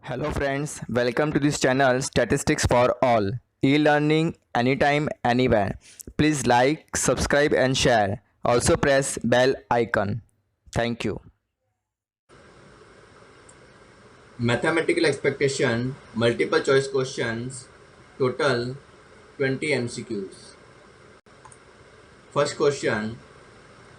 Hello friends, welcome to this channel Statistics for All. E-learning anytime, anywhere. Please like, subscribe and share. Also press bell icon. Thank you. Mathematical expectation, multiple choice questions, total 20 MCQs. First question,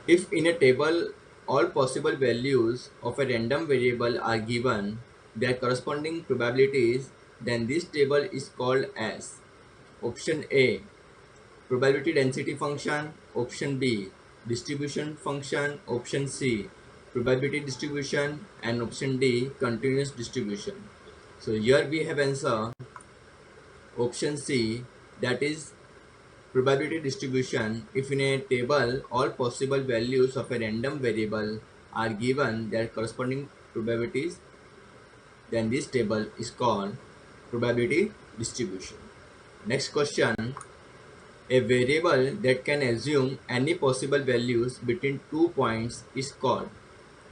if in a table all possible values of a random variable are given their corresponding probabilities, then this table is called as option A, probability density function, option B, distribution function, option C, probability distribution, and option D, continuous distribution. So here we have answer option C, that is probability distribution. If in a table all possible values of a random variable are given their corresponding probabilities, then this table is called probability distribution. Next question, a variable that can assume any possible values between 2 points is called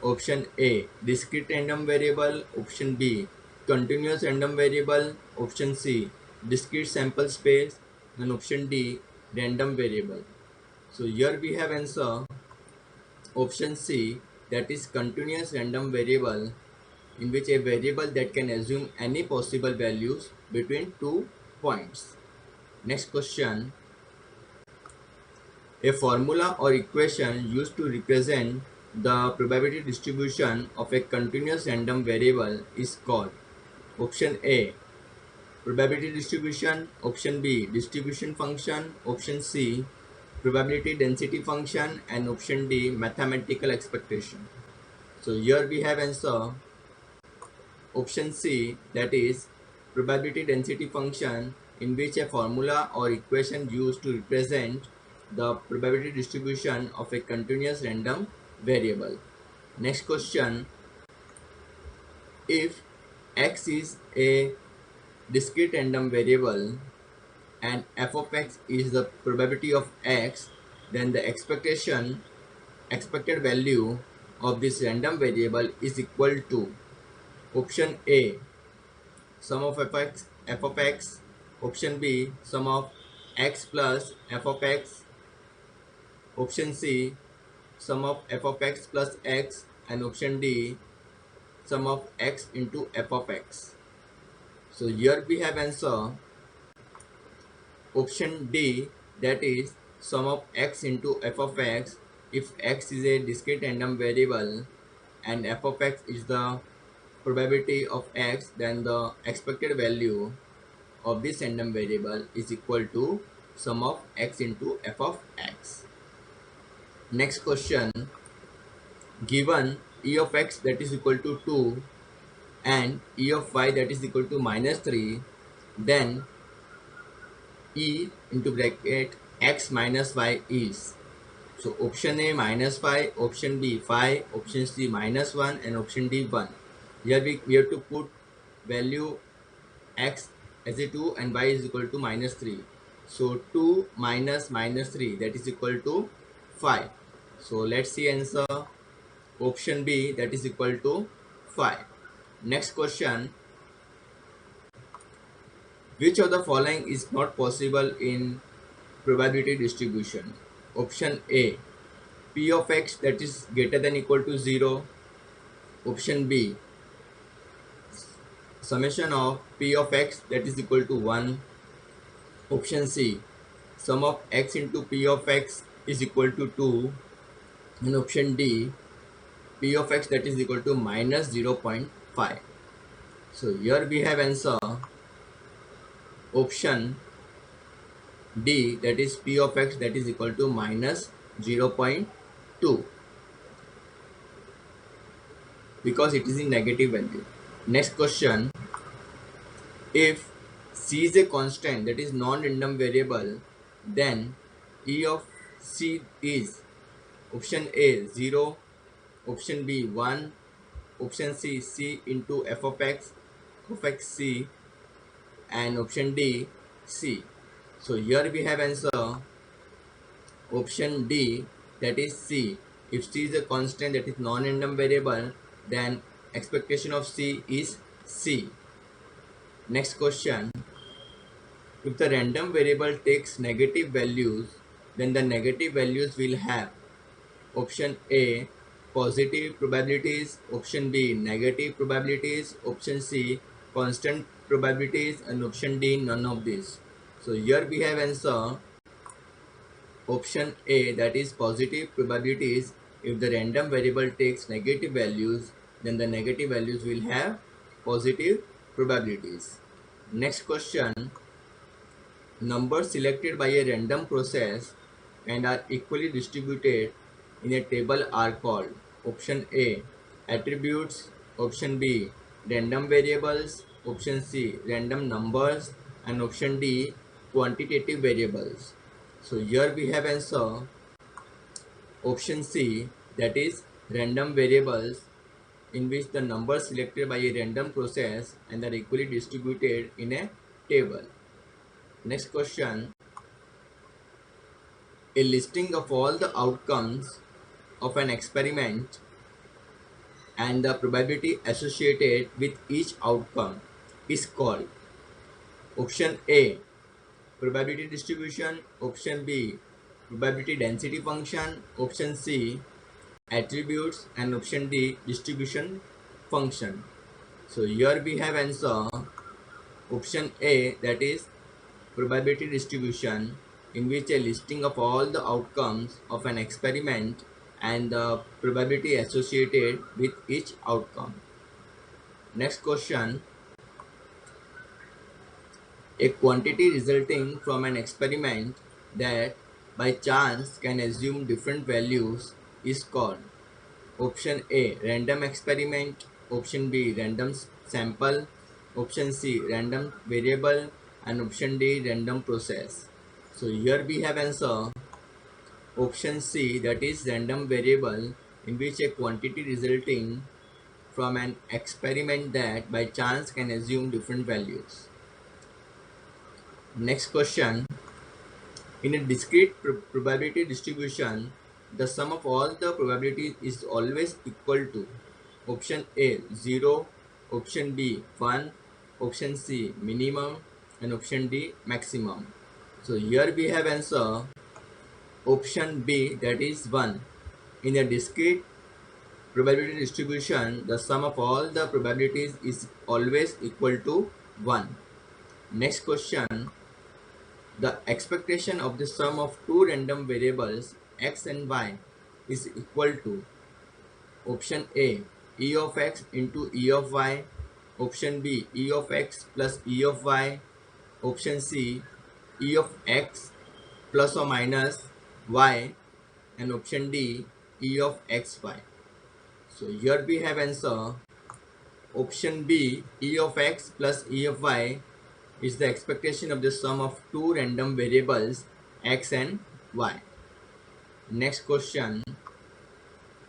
option A, discrete random variable, option B, continuous random variable, option C, discrete sample space, and option D, random variable. So here we have answer option C, that is continuous random variable, in which a variable that can assume any possible values between 2 points. Next question, a formula or equation used to represent the probability distribution of a continuous random variable is called option A, probability distribution, option B, distribution function, option C, probability density function, and option D, mathematical expectation. So here we have answer option C, that is probability density function, in which a formula or equation used to represent the probability distribution of a continuous random variable. Next question, if x is a discrete random variable and f of x is the probability of x, then the expected value of this random variable is equal to option A, sum of f of x, option B, sum of x plus f of x, option C, sum of f of x plus x, and option D, sum of x into f of x. So here we have answer option D, that is sum of x into f of x. If x is a discrete random variable and f of x is the probability of x, then the expected value of this random variable is equal to sum of x into f of x. Next question, given e of x that is equal to 2 and e of y that is equal to minus 3, then e into bracket x minus y is. So option A minus 5, option B 5, option C minus 1, and option D 1. Here we have to put value x as a 2 and y is equal to minus 3. So 2 minus minus 3, that is equal to 5. So let's see answer option B, that is equal to 5. Next question, which of the following is not possible in probability distribution? Option A, p of x that is greater than equal to 0. Option B, summation of p of x that is equal to 1. Option C, sum of x into p of x is equal to 2. And option D, p of x that is equal to minus 0.5. So here we have answer option D, that is p of x that is equal to minus 0.2, because it is in negative value. Next question, if c is a constant, that is non-random variable, then e of c is option A 0, option B 1, option C c into f of x c, and option D c. So here we have answer option D, that is c. If c is a constant, that is non-random variable, then expectation of c is c. Next question. If the random variable takes negative values, then the negative values will have option A positive probabilities, option B negative probabilities, option C constant probabilities, and option D none of these. So here we have answer option A, that is positive probabilities. If the random variable takes negative values, then the negative values will have positive probabilities. Next question. Numbers selected by a random process and are equally distributed in a table are called option A attributes, option B random variables, option C random numbers, and option D quantitative variables. So here we have answer option C, that is random variables, in which the numbers selected by a random process and are equally distributed in a table. Next question. A listing of all the outcomes of an experiment and the probability associated with each outcome is called option A probability distribution, option B probability density function, option C attributes, and option D distribution function. So here we have answer option A, that is probability distribution, in which a listing of all the outcomes of an experiment and the probability associated with each outcome. Next question. A quantity resulting from an experiment that by chance can assume different values is called option A random experiment, option B random sample, option C random variable, and option D random process. So here we have answer option C, that is random variable, in which a quantity resulting from an experiment that by chance can assume different values. Next question. In a discrete probability distribution, the sum of all the probabilities is always equal to option A 0, option B 1, option C minimum, and option D maximum. So here we have answer option B, that is 1. In a discrete probability distribution, the sum of all the probabilities is always equal to 1. Next question. The expectation of the sum of two random variables x and y is equal to option A e of x into e of y, option B e of x plus e of y, option C e of x plus or minus y, and option D e of xy. So here we have answer option B e of x plus e of y is the expectation of the sum of two random variables x and y. Next question.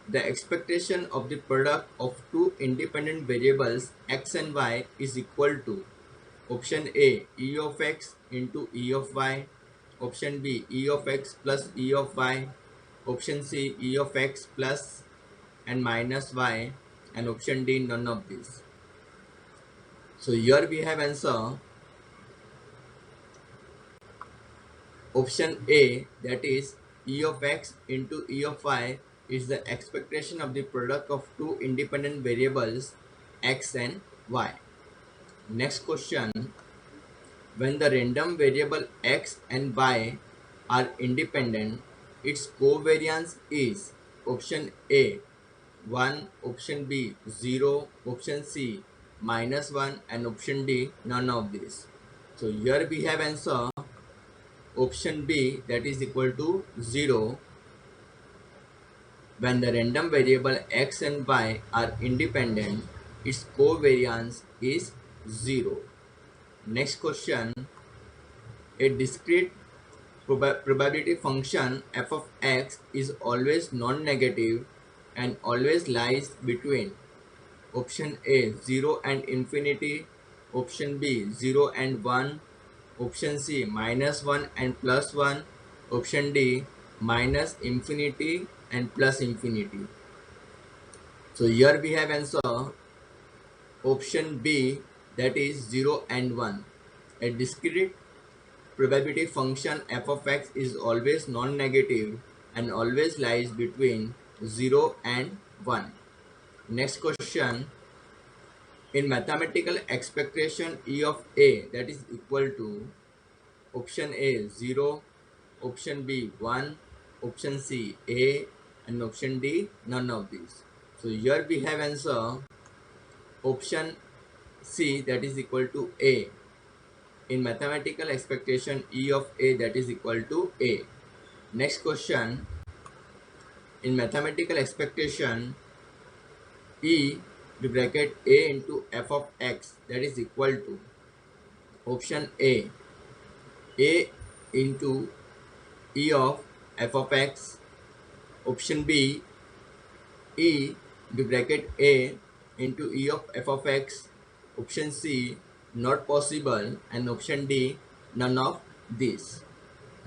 The expectation of the product of two independent variables x and y is equal to option A e of x into e of y, option B e of x plus e of y, option C e of x plus and minus y, and option D none of these. So here we have answer option A, that is e of x into e of y is the expectation of the product of two independent variables x and y. Next question. When the random variable x and y are independent, its covariance is option A 1, option B 0, option C -1, and option D none of these. So here we have answer option B, that is equal to 0 when the random variable x and y are independent, its covariance is 0. Next question. A discrete probability function f of x is always non-negative and always lies between option A 0 and infinity, option B 0 and 1, option C -1 and +1, option D minus infinity and plus infinity. So here we have answer option B, that is 0 and 1. A discrete probability function f of x is always non-negative and always lies between 0 and 1. Next question. In mathematical expectation E of A, that is equal to option A 0, option B 1, option C A, and option D none of these. So here we have answer option C, that is equal to A. In mathematical expectation E of A, that is equal to A. Next question. In mathematical expectation E, the bracket A into f of x, that is equal to option A into E of f of x, option B E, the bracket A into E of f of x, option C not possible, and option D none of these.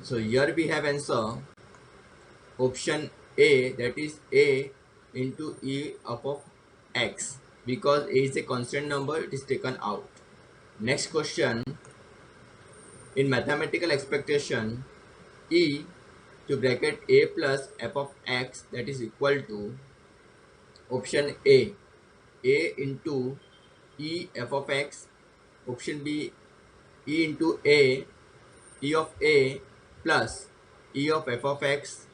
So here we have answer option A, that is A into E of x, because A is a constant number, it is taken out. Next question. In mathematical expectation E to bracket A plus f of x, that is equal to option A into E f of x, option B E into A E of A plus E of f of x,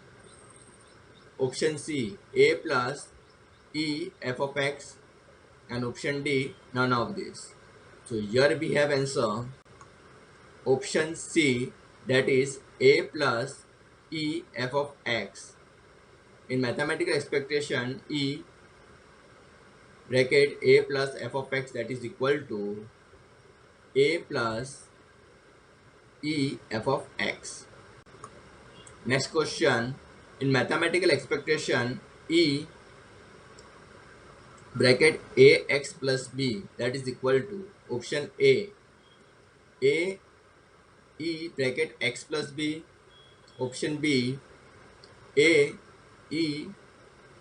option C A plus E f of x, and option D none of this. So here we have answer option C, that is A plus E f of x. In mathematical expectation E bracket A plus f of x, that is equal to A plus E f of x. Next question. In mathematical expectation E bracket ax plus b, that is equal to option A E bracket x plus b, option B A E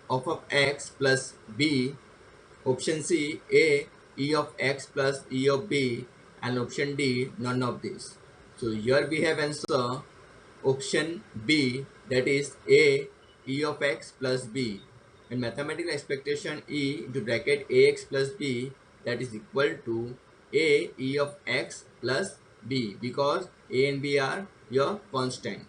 of x plus b, option C A E of x plus E of b, and option D none of this. So here we have answer option B, that is A E of x plus b. In mathematical expectation E into bracket ax plus b, that is equal to A E of x plus b, because A and b are your constant.